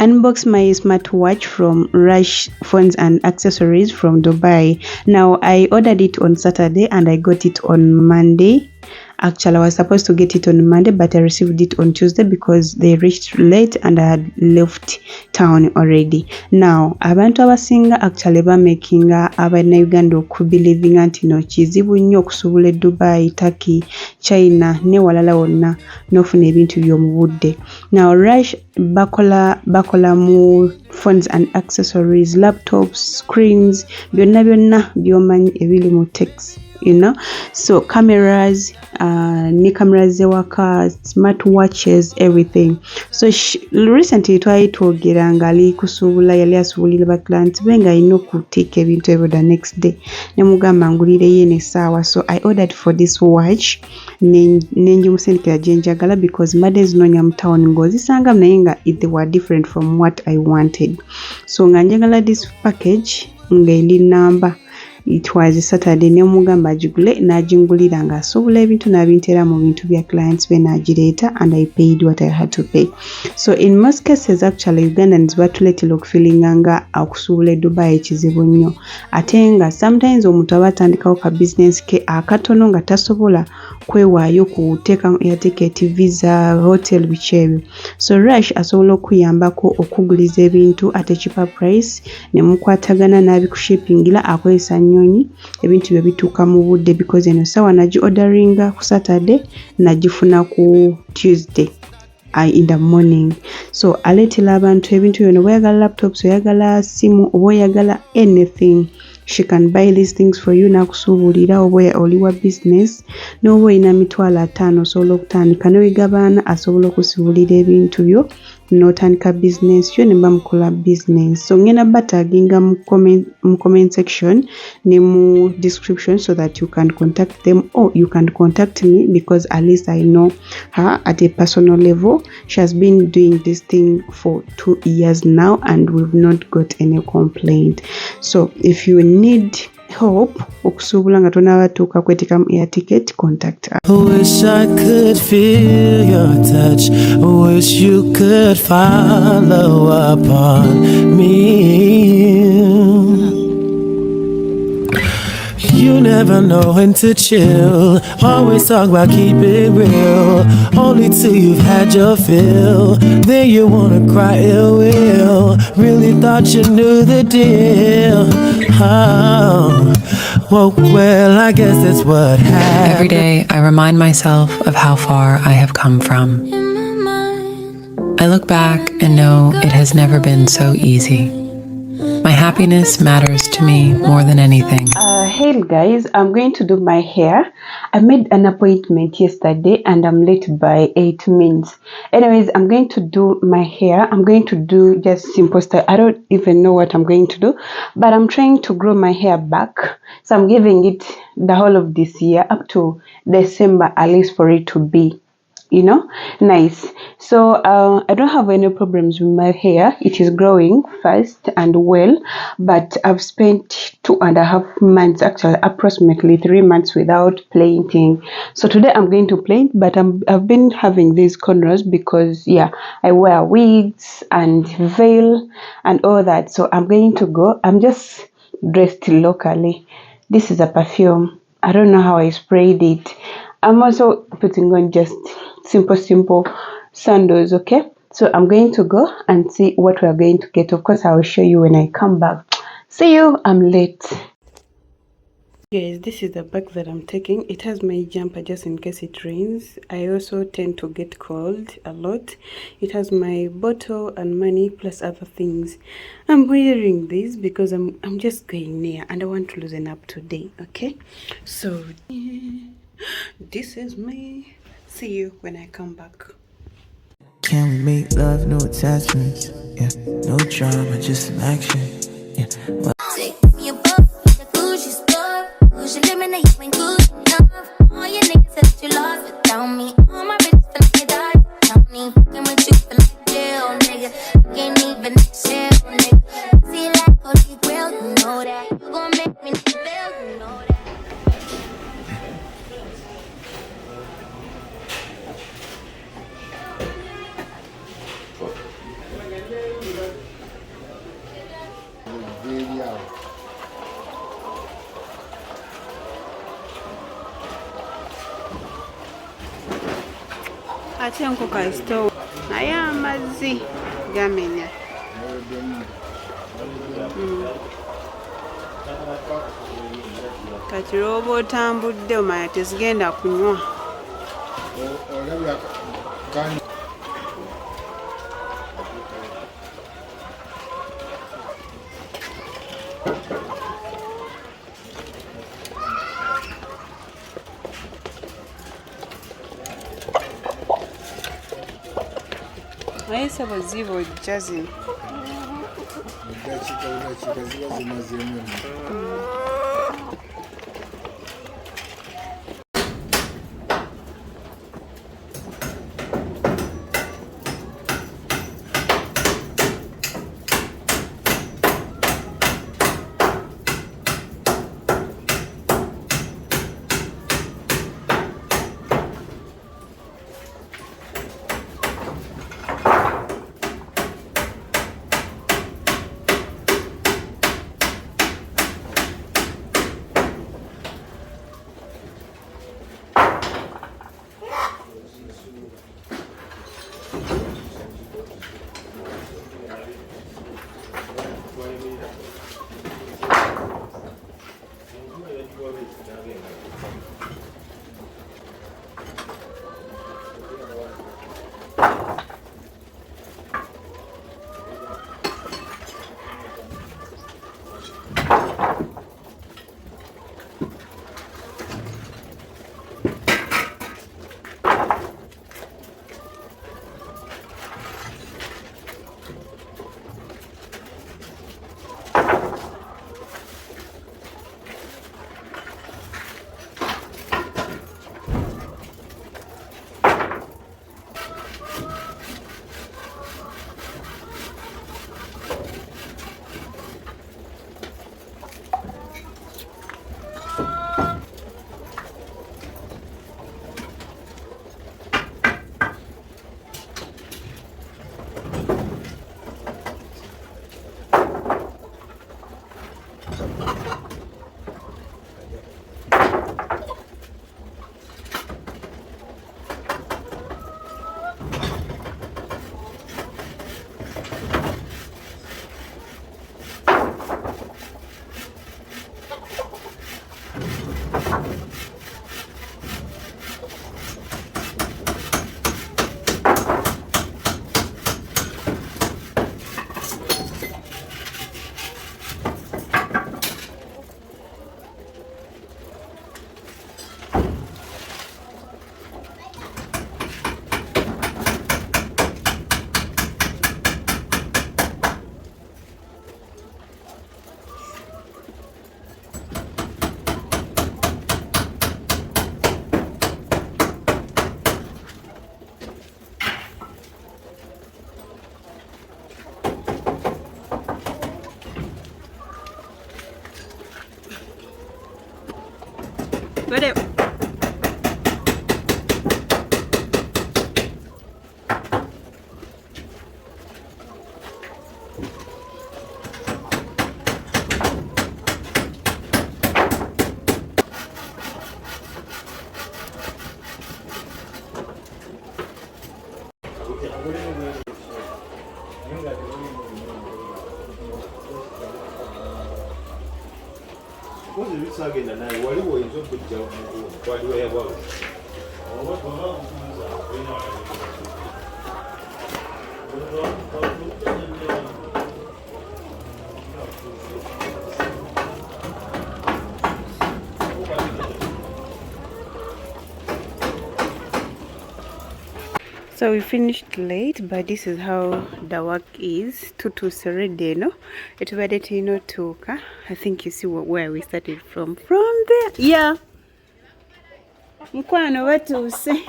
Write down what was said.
unbox my smartwatch from Rush Phones and Accessories from Dubai. Now I ordered it on Saturday and I got it on Monday. Actually, I was supposed to get it on Monday, but I received it on Tuesday because they reached late and I had left town already. Now, abantu abasinga actually bamakinga Abannayuganda okubelivinga nti no kizibu nnyo okusobola Dubai, Turkey, China ne walala wonna n'ofuna ebintu by'omu budde. Now, Rush bakola mu phones and accessories, laptops, screens, byonna by'omanyi ebiri mu text. So cameras, ni cameras zewaka, smartwatches, everything. So recently twayitwogera nga ali kusuubula yali asuubulira ba clients be nga alina okuteeka ebintu ebyo the next day ne mugamba ngulireyo n'essaawa. So I ordered for this watch nenjimusindikira gye njagala because madde zinoonya mu town ng'ozisanga naye nga they were different from what I wanted. So nga njagala this package nga eli number. It was Saturday ne mugamba agigule n'agingulira nga asobola ebintu n'abintera mu bintu bya clients be n'agireeta and I paid what I had to pay. So in most cases actually Ugandans batuleetera okufiilinga nga okusuubula Dubai ekizibu nnyo ate nga sometimes omuntu aba atandikawo ka business ke akatono nga tasobola kwewaayo kuteeka air ticket, visa, hotel biki ebyo. So Rush asobola okuyambako okuguliza ebintu at a cheaper price ne mukwatagana n'abikushipingira akozesa nyonyi ebintu bye bituuka mu budde because eno sawa nagi orderinga ku Saturday nagifuna ku Tuesday in the morning. So aletela abantu ebintu byonna oyagala laptops, oyagala simu, oba oyagala anything. She can buy these things for you nakusuubulira oba oliwa business n'oba olina mitwalo 5 osobola okutandika n'oyigabaana asobola okusuubulira ebintu byo n'otandika business yo ne bamukola business. So ngenda bataginga mu comment section ne mu description so that you can contact them or you can contact me because at least I know her at a personal level. She has been doing this thing for 2 years now and we've not got any complaint. So if you need help okusuubula nga tonabatuuka kwetekamu air ticket, contact her. Wish I could feel your touch. Wish you could follow up on me. You never know when to chill. Always talk about keep it real. Only till you've had your fill. Then you wanna cry ill will. Really thought you knew the deal. Oh. Well, I guess that's what happened. Every day I remind myself of how far I have come from. I look back and know it has never been so easy. My happiness matters to me more than anything. Hey guys, I'm going to do my hair. I made an appointment yesterday and I'm late by 8 minutes. Anyways, I'm going to do my hair. I'm going to do just simple style. I don't even know what I'm going to do, but I'm trying to grow my hair back. So I'm giving it the whole of this year up to December at least for it to be nice. So I don't have any problems with my hair. It is growing fast and well, but I've spent 2.5 months, actually approximately 3 months without planting. So today I'm going to plant, but I've been having these cornrows because I wear wigs and veil and all that. So I'm going to go. I'm just dressed locally. This is a perfume. I don't know how I sprayed it. I'm also putting on just simple sandals. Okay, so I'm going to go and see what we're going to get. Of course I will show you when I come back. See you. I'm late. Guys, this is the bag that I'm taking. It has my jumper just in case it rains. I also tend to get cold a lot. It has my bottle and money plus other things. I'm wearing this because I'm just going near and I want to loosen up today. Okay, so this is me. See you when I come back. Can we make love, no attachments? Yeah, no drama, just some action. Yeah. Take me above, the Gucci store. Gucci lemonade, ain't good enough. All your niggas said you lost without me. All my bitches feel like they died without me. Fucking with you feel like jail, nigga. You can't even chill, nigga. See like holy grail, you know that. You gon' make me feel, you know that. ate enkoko azitowa naye amazzi gamenya. Kati lw'oba otambudde omanya tezigenda kunywa. Naye sebo ziba ojja zino. Eddakiika ziba zimazeemu. Ready? Kozi bisagenda naye waliwo oyinza okujja waliwo yabawo. So we finished late, but this is how the work is. Tutuserede, no? Etubade tino tuka. I think you see where we started from. From there. Yeah. Mkwano watuse.